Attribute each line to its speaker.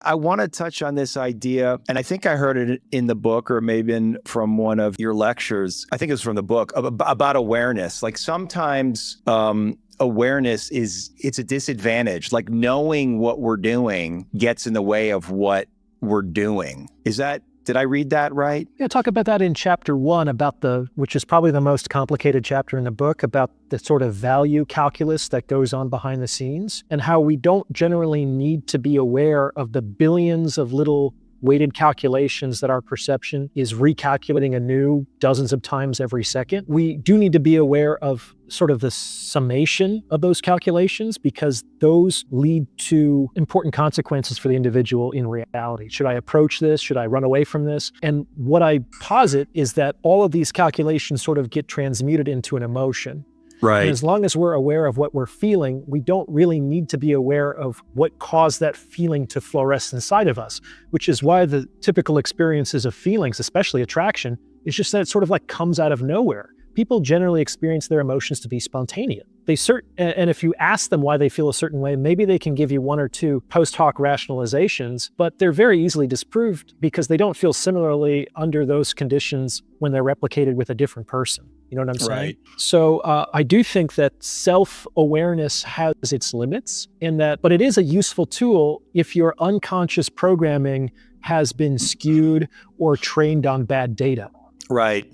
Speaker 1: I want to touch on this idea, and I think I heard it in the book or maybe from one of your lectures. I think it was from the book about awareness. Like sometimes awareness it's a disadvantage. Like knowing what we're doing gets in the way of what we're doing. Did I read that right?
Speaker 2: Yeah, talk about that in chapter 1 which is probably the most complicated chapter in the book, about the sort of value calculus that goes on behind the scenes and how we don't generally need to be aware of the billions of little weighted calculations that our perception is recalculating anew dozens of times every second. We do need to be aware of sort of the summation of those calculations, because those lead to important consequences for the individual in reality. Should I approach this? Should I run away from this? And what I posit is that all of these calculations sort of get transmuted into an emotion.
Speaker 1: Right.
Speaker 2: And as long as we're aware of what we're feeling, we don't really need to be aware of what caused that feeling to fluoresce inside of us, which is why the typical experiences of feelings, especially attraction, is just that it sort of like comes out of nowhere. People generally experience their emotions to be spontaneous. And if you ask them why they feel a certain way, maybe they can give you one or two post hoc rationalizations, but they're very easily disproved because they don't feel similarly under those conditions when they're replicated with a different person. You know what I'm saying?
Speaker 1: Right.
Speaker 2: So I do think that self-awareness has its limits but it is a useful tool if your unconscious programming has been skewed or trained on bad data.
Speaker 1: Right.